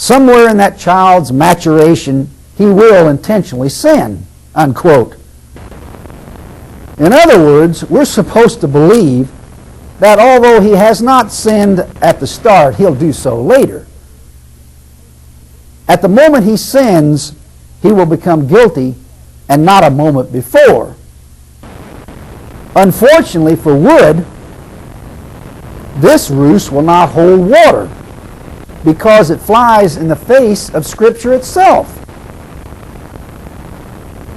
somewhere in that child's maturation, he will intentionally sin, unquote. In other words, we're supposed to believe that although he has not sinned at the start, he'll do so later. At the moment he sins, he will become guilty, and not a moment before. Unfortunately for wood, this ruse will not hold water because it flies in the face of Scripture itself.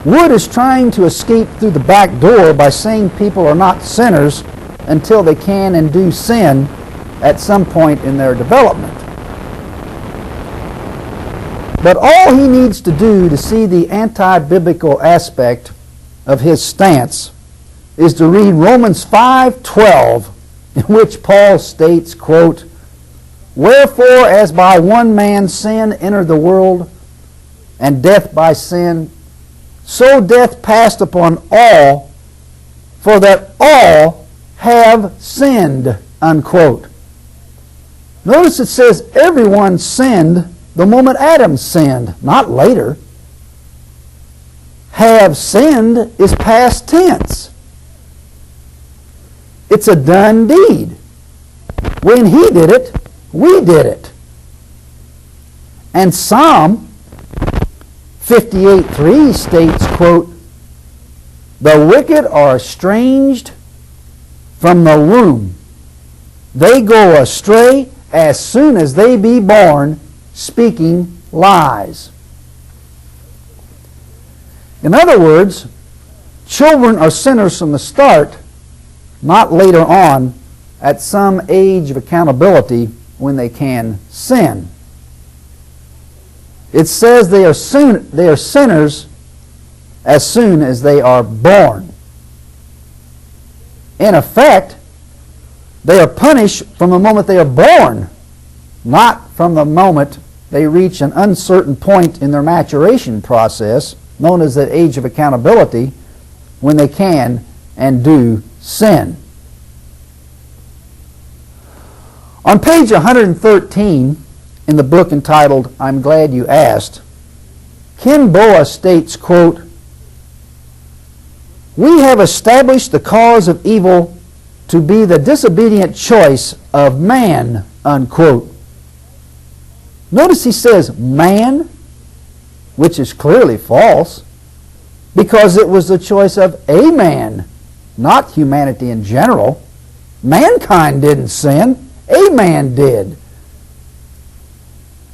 Wood is trying to escape through the back door by saying people are not sinners until they can and do sin at some point in their development. But all he needs to do to see the anti-biblical aspect of his stance is to read Romans 5:12, in which Paul states, quote, "Wherefore, as by one man sin entered the world, and death by sin, so death passed upon all, for that all have sinned," unquote. Notice it says everyone sinned the moment Adam sinned, not later. Have sinned is past tense. It's a done deed. When he did it, we did it. And Psalm 58:3 states, quote, "The wicked are estranged from the womb. They go astray as soon as they be born, speaking lies." In other words, children are sinners from the start, not later on at some age of accountability when they can sin. It says they are sinners as soon as they are born. In effect, they are punished from the moment they are born, not from the moment they reach an uncertain point in their maturation process, known as the age of accountability, when they can and do sin. On page 113 in the book entitled "I'm Glad You Asked," Ken Boa states, quote, "We have established the cause of evil to be the disobedient choice of man," unquote. Notice he says man, which is clearly false, because it was the choice of a man, not humanity in general. Mankind didn't sin. A man did.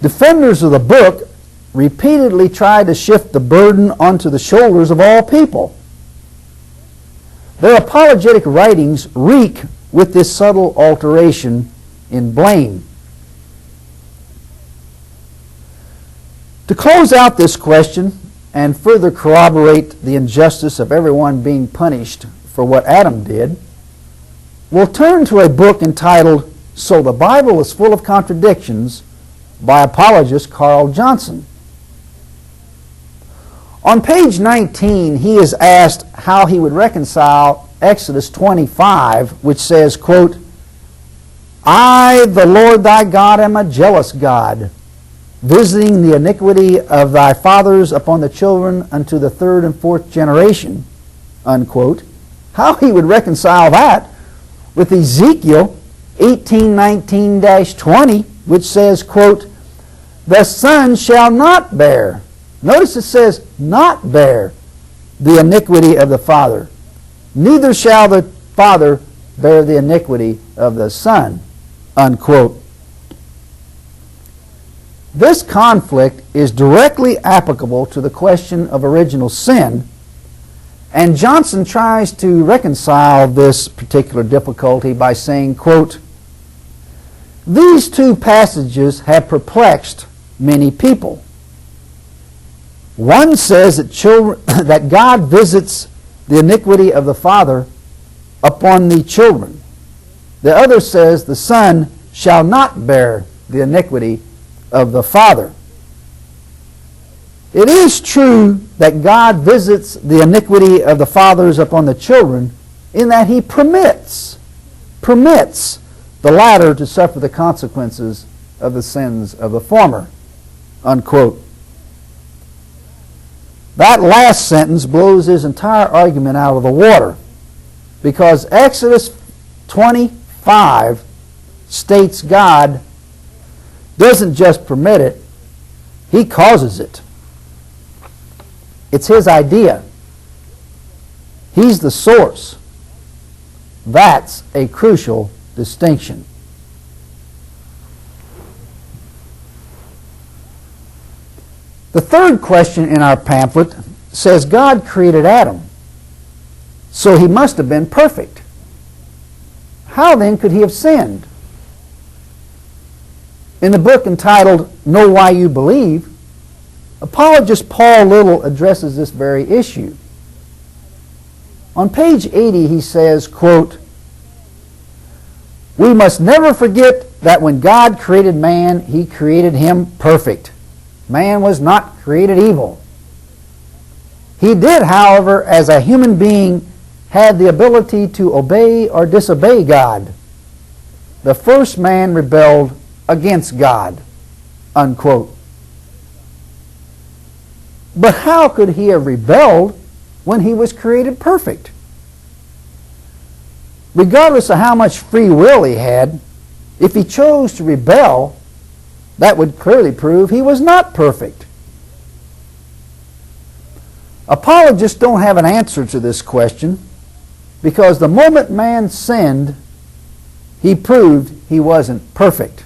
Defenders of the book repeatedly tried to shift the burden onto the shoulders of all people. Their apologetic writings reek with this subtle alteration in blame. To close out this question and further corroborate the injustice of everyone being punished for what Adam did, we'll turn to a book entitled "So the Bible is Full of Contradictions" by apologist Carl Johnson. On page 19, he is asked how he would reconcile Exodus 25, which says, quote, "I, the Lord thy God, am a jealous God, visiting the iniquity of thy fathers upon the children unto the third and fourth generation," unquote. How he would reconcile that with Ezekiel 18:19-20, which says, quote, "The son shall not bear," notice it says not bear, "the iniquity of the father, neither shall the father bear the iniquity of the son," unquote. This conflict is directly applicable to the question of original sin, and Johnson tries to reconcile this particular difficulty by saying, quote, "These two passages have perplexed many people. One says that God visits the iniquity of the father upon the children. The other says the son shall not bear the iniquity of the father. It is true that God visits the iniquity of the fathers upon the children in that he permits the latter to suffer the consequences of the sins of the former. unquote. That last sentence blows his entire argument out of the water, because Exodus 25 states God doesn't just permit it, He causes it. It's His idea. He's the source. That's a crucial distinction. The third question in our pamphlet says God created Adam, so he must have been perfect. How then could he have sinned? In the book entitled Know Why You Believe, apologist Paul Little addresses this very issue. On page 80 he says, quote, "We must never forget that when God created man, He created him perfect. Man was not created evil. He did, however, as a human being, had the ability to obey or disobey God. The first man rebelled against God," unquote. But how could he have rebelled when he was created perfect? Regardless of how much free will he had, if he chose to rebel, that would clearly prove he was not perfect. Apologists don't have an answer to this question, because the moment man sinned, he proved he wasn't perfect.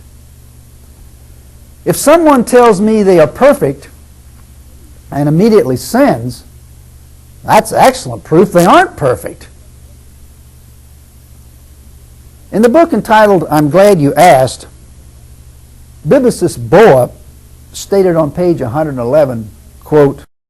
If someone tells me they are perfect and immediately sins, that's excellent proof they aren't perfect. In the book entitled I'm Glad You Asked, biblicist Boa stated on page 111, quote,